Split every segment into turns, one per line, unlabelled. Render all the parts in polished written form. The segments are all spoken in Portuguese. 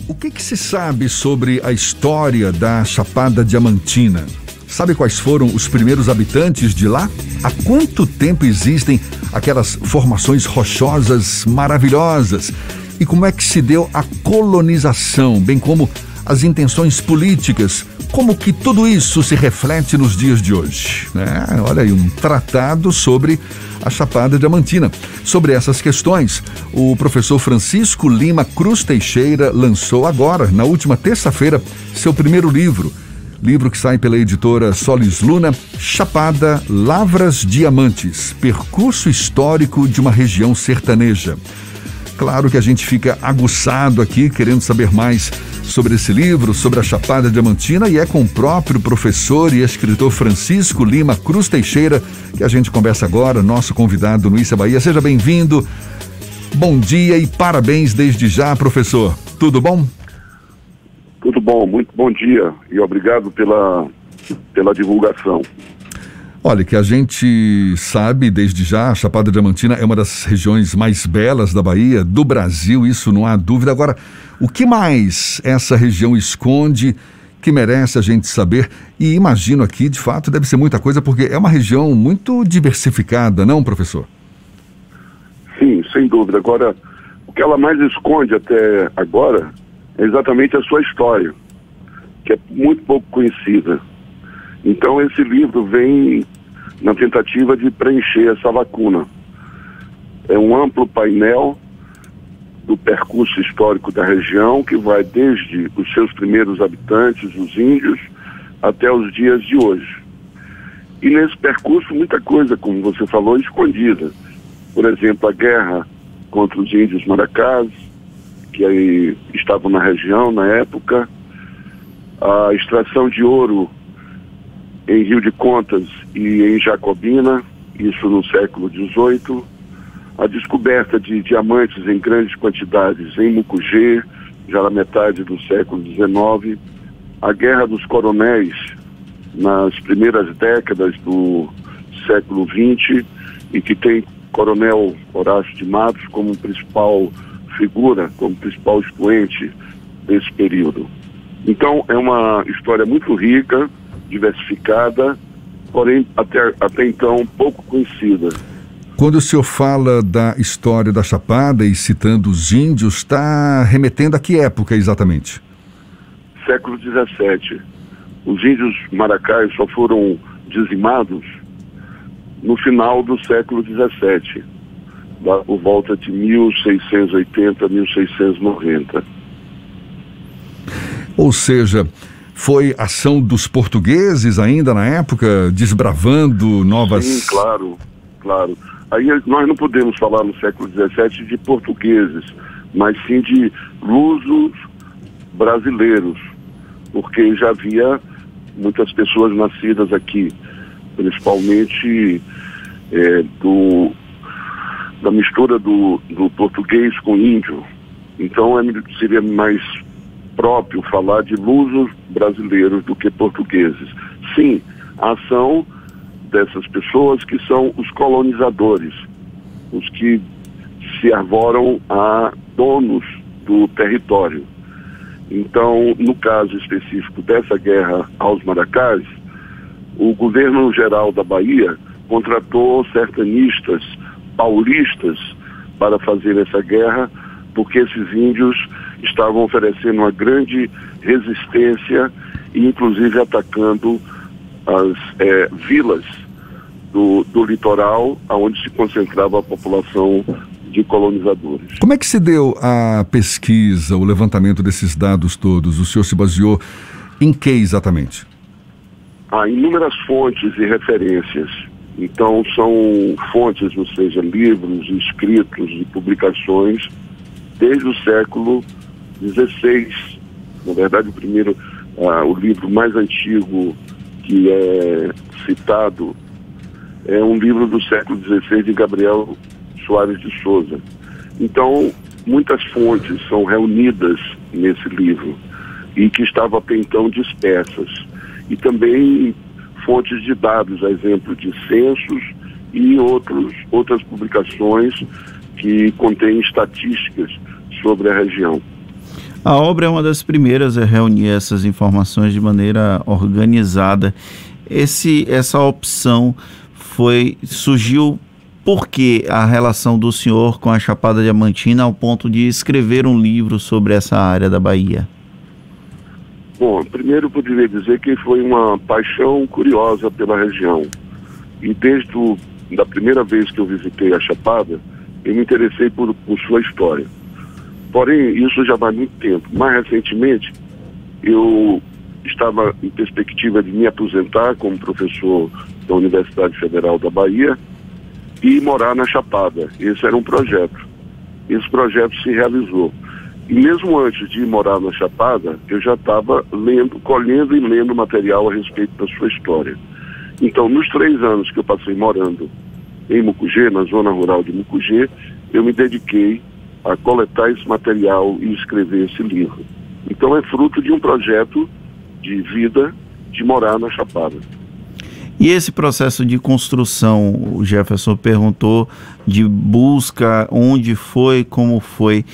O que se sabe sobre a história da Chapada Diamantina? Sabe quais foram os primeiros habitantes de lá? Há quanto tempo existem aquelas formações rochosas maravilhosas? E como é que se deu a colonização, bem como as intenções políticas? Como que tudo isso se reflete nos dias de hoje? Olha aí, um tratado sobre a Chapada Diamantina. Sobre essas questões, o professor Francisco Lima Cruz Teixeira lançou agora, na última terça-feira, seu primeiro livro que sai pela editora Solis Luna, Chapada, Lavras Diamantes, percurso histórico de uma região sertaneja. Claro que a gente fica aguçado aqui, querendo saber mais sobre esse livro, sobre a Chapada Diamantina, e é com o próprio professor e escritor Francisco Lima Cruz Teixeira que a gente conversa agora, nosso convidado no Issa Bahia. Seja bem-vindo, bom dia e parabéns desde já, professor. Tudo bom?
Tudo bom, muito bom dia e obrigado pela divulgação.
Olha, que a gente sabe desde já, a Chapada Diamantina é uma das regiões mais belas da Bahia, do Brasil, isso não há dúvida. Agora, o que mais essa região esconde que merece a gente saber? E imagino aqui, de fato, deve ser muita coisa, porque é uma região muito diversificada, não, professor?
Sim, sem dúvida. Agora, o que ela mais esconde até agora é exatamente a sua história, que é muito pouco conhecida. Então esse livro vem na tentativa de preencher essa lacuna. É um amplo painel do percurso histórico da região, que vai desde os seus primeiros habitantes, os índios, até os dias de hoje. E nesse percurso muita coisa, como você falou, escondida. Por exemplo, a guerra contra os índios maracás, que aí estavam na região na época, a extração de ouro em Rio de Contas e em Jacobina, isso no século XVIII, a descoberta de diamantes em grandes quantidades em Mucugê, já na metade do século XIX, a Guerra dos Coronéis nas primeiras décadas do século XX, e que tem Coronel Horácio de Matos como principal figura, como principal expoente desse período. Então é uma história muito rica, diversificada, porém até então pouco conhecida.
Quando o senhor fala da história da Chapada e citando os índios, está remetendo a que época exatamente?
Século XVII. Os índios maracás só foram dizimados no final do século XVII, por volta de 1680, 1690.
Ou seja, foi ação dos portugueses ainda na época, desbravando novas...
Sim, claro. Aí nós não podemos falar no século XVII de portugueses, mas sim de lusos brasileiros, porque já havia muitas pessoas nascidas aqui, principalmente da mistura do português com índio. Então seria mais próprio falar de lusos brasileiros do que portugueses. Sim, a ação dessas pessoas que são os colonizadores, os que se arvoram a donos do território. Então, no caso específico dessa guerra aos maracás, o governo geral da Bahia contratou sertanistas paulistas para fazer essa guerra, porque esses índios estavam oferecendo uma grande resistência e inclusive atacando as vilas do litoral, onde se concentrava a população de colonizadores.
Como é que se deu a pesquisa, o levantamento desses dados todos? O senhor se baseou em que exatamente?
Há inúmeras fontes e referências. Então são fontes, ou seja, livros, escritos e publicações desde o século XVI. Na verdade, o livro mais antigo que é citado é um livro do século XVI de Gabriel Soares de Souza. Então, muitas fontes são reunidas nesse livro e que estavam até então dispersas. E também fontes de dados, a exemplo de censos e outras publicações que contêm estatísticas sobre a região.
A obra é uma das primeiras a reunir essas informações de maneira organizada. Essa opção surgiu porque a relação do senhor com a Chapada Diamantina ao ponto de escrever um livro sobre essa área da Bahia?
Bom, primeiro eu poderia dizer que foi uma paixão curiosa pela região. E desde da primeira vez que eu visitei a Chapada, eu me interessei por sua história. Porém, isso já vai muito tempo. Mais recentemente, eu estava em perspectiva de me aposentar como professor da Universidade Federal da Bahia e morar na Chapada. Esse era um projeto. Esse projeto se realizou. E mesmo antes de ir morar na Chapada, eu já estava colhendo e lendo material a respeito da sua história. Então, nos 3 anos que eu passei morando em Mucugê, na zona rural de Mucugê, eu me dediquei a coletar esse material e escrever esse livro. Então, é fruto de um projeto de vida de morar na Chapada.
E esse processo de construção, o Jefferson perguntou, de busca, onde foi, como foi,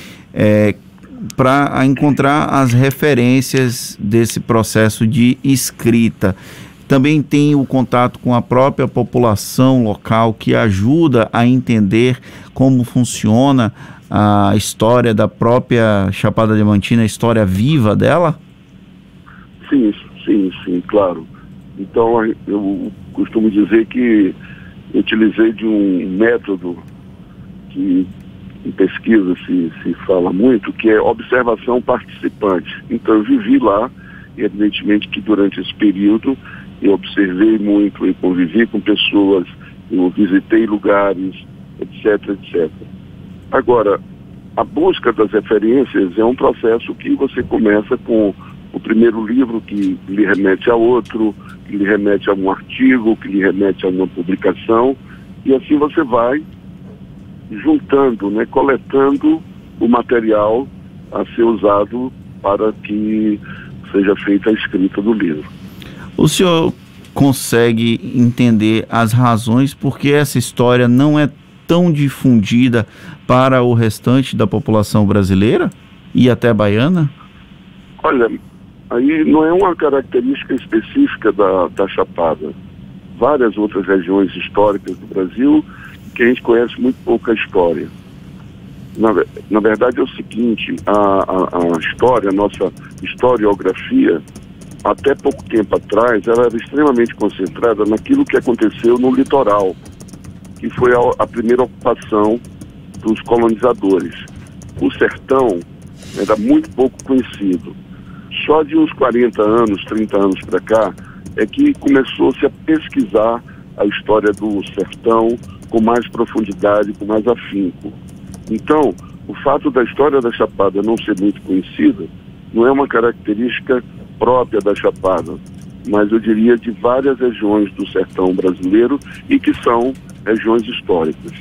para encontrar as referências desse processo de escrita. Também tem o contato com a própria população local, que ajuda a entender como funciona a história da própria Chapada Diamantina, a história viva dela?
Sim, claro. Então, eu costumo dizer que eu utilizei de um método que em pesquisa se fala muito, que é observação participante. Então, eu vivi lá, e evidentemente que durante esse período eu observei muito e convivi com pessoas, eu visitei lugares, etc. Agora, a busca das referências é um processo que você começa com o primeiro livro, que lhe remete a outro, que lhe remete a um artigo, que lhe remete a uma publicação, e assim você vai juntando, coletando o material a ser usado para que seja feita a escrita do livro.
O senhor consegue entender as razões por que essa história não é tão difundida para o restante da população brasileira e até baiana?
Olha, aí não é uma característica específica da Chapada. Várias outras regiões históricas do Brasil que a gente conhece muito pouca história. Na verdade é o seguinte, a história, a nossa historiografia, até pouco tempo atrás, ela era extremamente concentrada naquilo que aconteceu no litoral, que foi a primeira ocupação dos colonizadores. O sertão era muito pouco conhecido. Só de uns 40 anos, 30 anos para cá, é que começou-se a pesquisar a história do sertão com mais profundidade, com mais afinco. Então, o fato da história da Chapada não ser muito conhecida não é uma característica própria da Chapada, mas eu diria de várias regiões do sertão brasileiro e que são regiões históricas.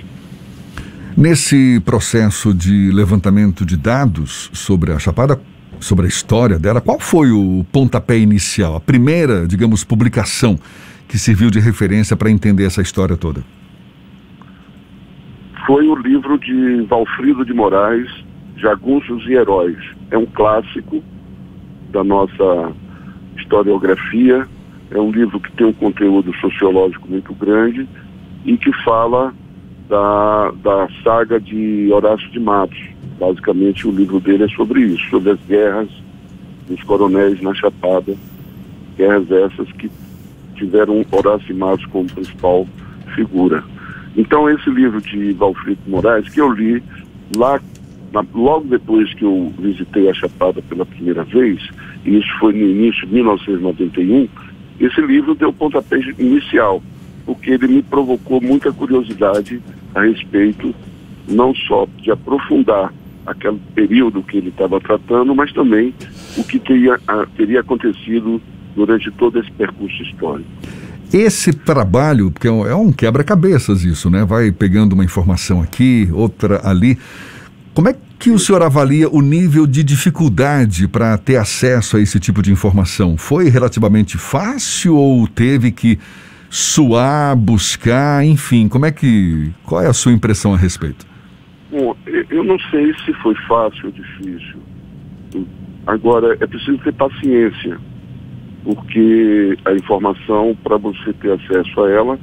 Nesse processo de levantamento de dados sobre a Chapada, sobre a história dela, qual foi o pontapé inicial, a primeira, digamos, publicação que serviu de referência para entender essa história toda?
Foi o livro de Valfrido de Moraes, Jagunços e Heróis. É um clássico da nossa historiografia, é um livro que tem um conteúdo sociológico muito grande e que fala da saga de Horácio de Matos. Basicamente o livro dele é sobre isso, sobre as guerras dos coronéis na Chapada, guerras essas que tiveram Horácio de Matos como principal figura. Então esse livro de Valfrido de Moraes, que eu li lá, logo depois que eu visitei a Chapada pela primeira vez, e isso foi no início de 1991, esse livro deu o pontapé inicial, porque ele me provocou muita curiosidade a respeito, não só de aprofundar aquele período que ele estava tratando, mas também o que teria acontecido durante todo esse percurso histórico.
Esse trabalho, porque é um quebra-cabeças isso, né? Vai pegando uma informação aqui, outra ali. Como é que o senhor avalia o nível de dificuldade para ter acesso a esse tipo de informação? Foi relativamente fácil ou teve que suar, buscar, enfim, qual é a sua impressão a respeito?
Bom, eu não sei se foi fácil ou difícil. Agora, é preciso ter paciência, porque a informação, para você ter acesso a ela,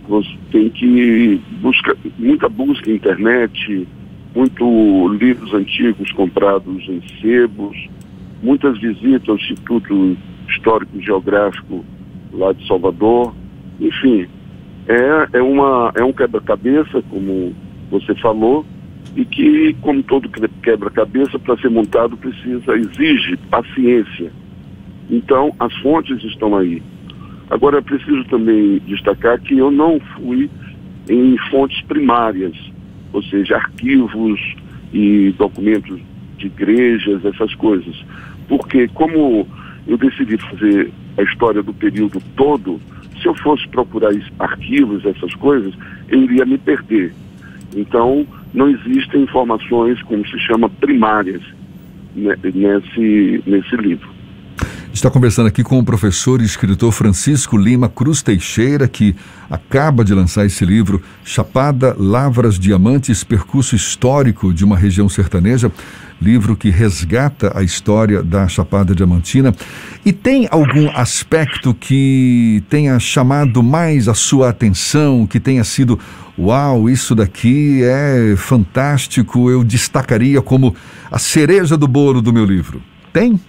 você tem que buscar muita busca na internet, muito livros antigos comprados em sebos, muitas visitas ao Instituto Histórico e Geográfico lá de Salvador. Enfim, é um quebra-cabeça, como você falou, e que, como todo quebra-cabeça, para ser montado exige paciência. Então, as fontes estão aí. Agora, é preciso também destacar que eu não fui em fontes primárias, ou seja, arquivos e documentos de igrejas, essas coisas. Porque, como eu decidi fazer a história do período todo, se eu fosse procurar arquivos, essas coisas, eu iria me perder. Então, não existem informações, como se chama, primárias nesse livro.
Está conversando aqui com o professor e escritor Francisco Lima Cruz Teixeira, que acaba de lançar esse livro, Chapada, Lavras, Diamantes, Percurso Histórico de uma Região Sertaneja, livro que resgata a história da Chapada Diamantina. E tem algum aspecto que tenha chamado mais a sua atenção, que tenha sido, uau, isso daqui é fantástico, eu destacaria como a cereja do bolo do meu livro? Tem?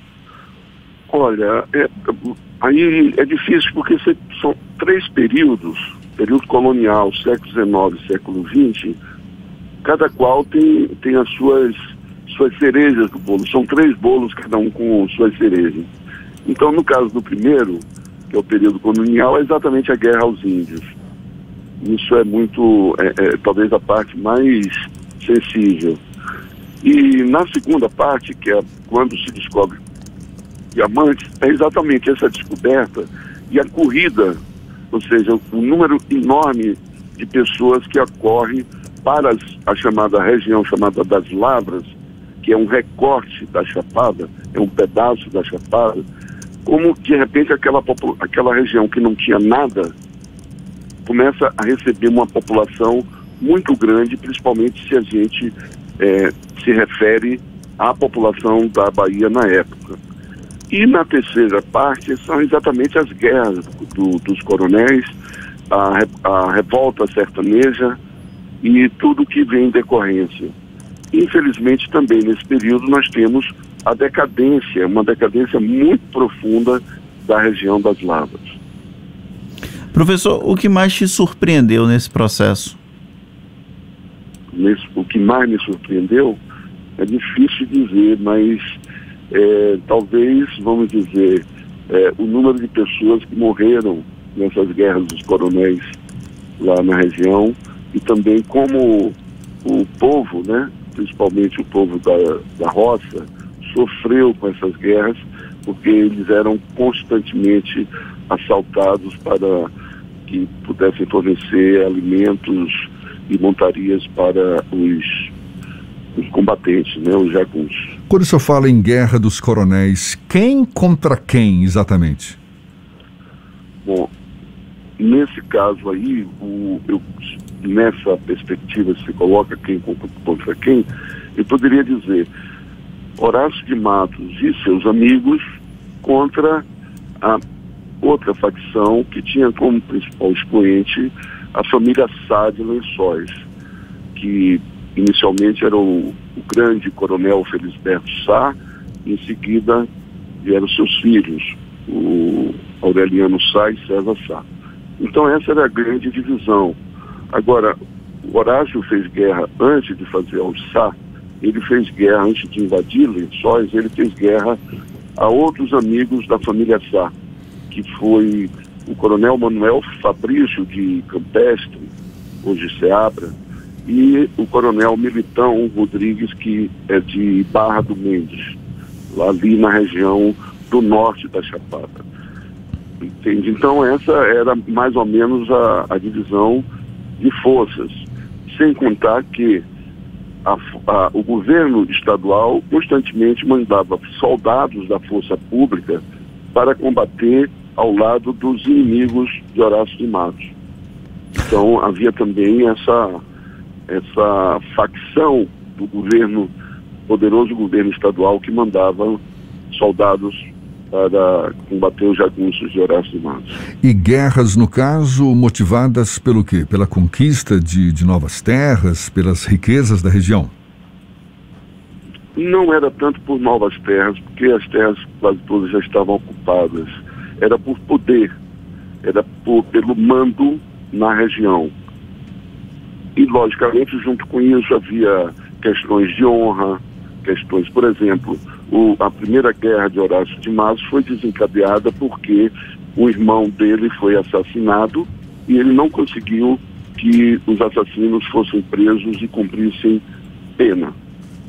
Olha, aí é difícil porque são 3 períodos, período colonial, século XIX, século XX, cada qual tem as suas cerejas do bolo. São 3 bolos, cada um com suas cerejas. Então, no caso do primeiro, que é o período colonial, é exatamente a guerra aos índios. Isso é muito, talvez a parte mais sensível. E na segunda parte, que é quando se descobre diamantes, é exatamente essa descoberta e a corrida, ou seja, o número enorme de pessoas que acorrem para a chamada região chamada das Lavras, que é um recorte da Chapada, é um pedaço da Chapada, como de repente aquela região que não tinha nada começa a receber uma população muito grande, principalmente se a gente se refere à população da Bahia na época. E na terceira parte são exatamente as guerras dos coronéis, a revolta sertaneja e tudo que vem em decorrência. Infelizmente também nesse período nós temos a decadência, uma decadência muito profunda da região das Lavras.
Professor, o que mais te surpreendeu nesse processo?
O que mais me surpreendeu é difícil dizer, mas talvez, vamos dizer, o número de pessoas que morreram nessas guerras dos coronéis lá na região, e também como o povo, né, principalmente o povo da roça, sofreu com essas guerras, porque eles eram constantemente assaltados para que pudessem fornecer alimentos e montarias para os combatentes, né, os jagunços.
Quando o senhor fala em guerra dos coronéis, quem contra quem exatamente?
Bom, nesse caso aí, nessa perspectiva se coloca quem contra quem, eu poderia dizer Horácio de Matos e seus amigos contra a outra facção que tinha como principal expoente a família Sá de Lençóis, que inicialmente era o grande coronel Felisberto Sá, em seguida vieram seus filhos, o Aureliano Sá e César Sá. Então essa era a grande divisão. Agora, o Horácio fez guerra antes de fazer ao Sá, ele fez guerra antes de invadir Lençóis, ele fez guerra a outros amigos da família Sá, que foi o coronel Manuel Fabrício de Campestre, hoje Seabra, e o coronel Militão Rodrigues, que é de Barra do Mendes, lá ali na região do norte da Chapada. Entende? Então essa era mais ou menos a divisão de forças, sem contar que o governo estadual constantemente mandava soldados da força pública para combater ao lado dos inimigos de Horácio de Matos. Então havia também essa facção do governo poderoso governo estadual que mandava soldados para combater os jagunços de Horácio de Matos.
E guerras, no caso, motivadas pelo quê? Pela conquista de novas terras, pelas riquezas da região?
Não era tanto por novas terras, porque as terras quase todas já estavam ocupadas. Era por poder, era pelo mando na região. E, logicamente, junto com isso havia questões de honra, questões, por exemplo, a primeira guerra de Horácio de Matos foi desencadeada porque o irmão dele foi assassinado e ele não conseguiu que os assassinos fossem presos e cumprissem pena.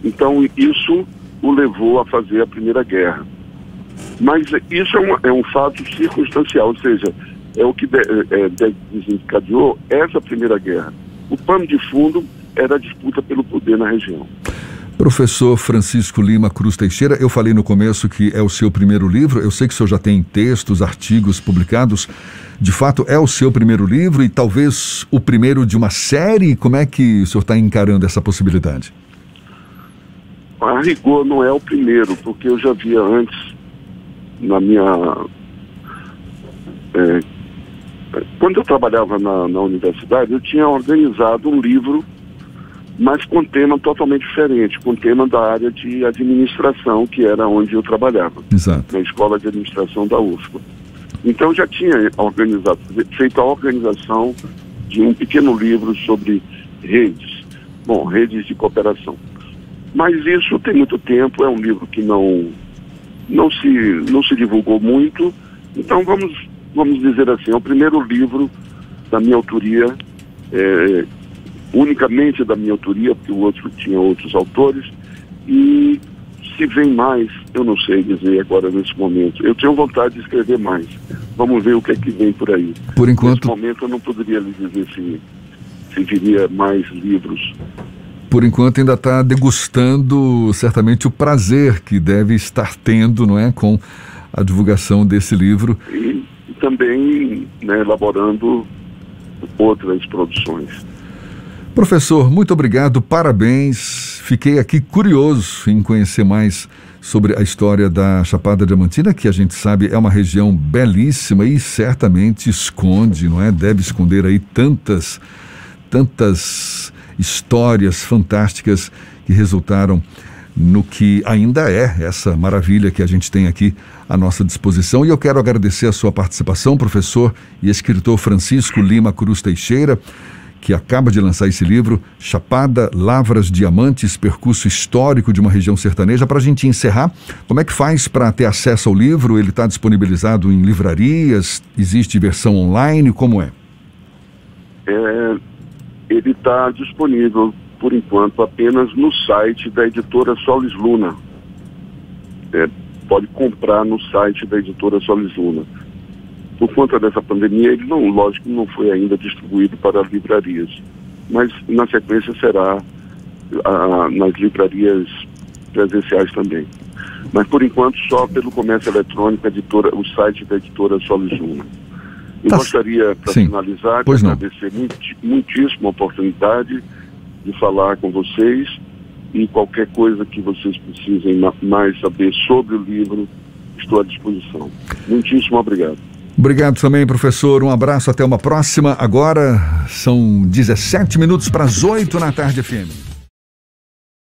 Então, isso o levou a fazer a primeira guerra. Mas isso é um fato circunstancial, ou seja, é o que desencadeou essa primeira guerra. O pano de fundo era a disputa pelo poder na região.
Professor Francisco Lima Cruz Teixeira, eu falei no começo que é o seu primeiro livro, eu sei que o senhor já tem textos, artigos publicados, de fato é o seu primeiro livro e talvez o primeiro de uma série, como é que o senhor está encarando essa possibilidade?
A rigor não é o primeiro, porque eu já via antes, na minha... quando eu trabalhava na universidade, eu tinha organizado um livro, mas com tema totalmente diferente, com tema da área de administração, que era onde eu trabalhava.
Exato.
Na Escola de Administração da UFPA. Então eu já tinha feito a organização de um pequeno livro sobre redes, redes de cooperação. Mas isso tem muito tempo, é um livro que não se divulgou muito, então vamos dizer assim, é o primeiro livro da minha autoria, unicamente da minha autoria, porque o outro tinha outros autores, e se vem mais, eu não sei dizer agora nesse momento. Eu tenho vontade de escrever mais. Vamos ver o que é que vem por aí.
Por enquanto...
Nesse momento eu não poderia lhe dizer se viria mais livros.
Por enquanto ainda está degustando certamente o prazer que deve estar tendo, não é, com a divulgação desse livro.
E também, elaborando outras produções.
Professor, muito obrigado, parabéns. Fiquei aqui curioso em conhecer mais sobre a história da Chapada Diamantina, que a gente sabe é uma região belíssima e certamente esconde, não é? Deve esconder aí tantas histórias fantásticas que resultaram no que ainda é essa maravilha que a gente tem aqui à nossa disposição. E eu quero agradecer a sua participação, professor e escritor Francisco Lima Cruz Teixeira, que acaba de lançar esse livro, Chapada, Lavras, Diamantes, Percurso Histórico de uma Região Sertaneja. Para a gente encerrar, como é que faz para ter acesso ao livro? Ele está disponibilizado em livrarias? Existe versão online? Como é?
Ele está disponível, por enquanto, apenas no site da editora Solis Luna. Pode comprar no site da editora Solis Luna. Por conta dessa pandemia, ele lógico, não foi ainda distribuído para livrarias, mas na sequência será nas livrarias presenciais também. Mas por enquanto só pelo comércio eletrônico, o site da editora Solis Luna. Eu gostaria, para finalizar, de agradecer muitíssimo a oportunidade de falar com vocês e qualquer coisa que vocês precisem mais saber sobre o livro, estou à disposição. Muitíssimo obrigado.
Obrigado também, professor. Um abraço, até uma próxima. Agora são 17 minutos para as 8 na tarde FM.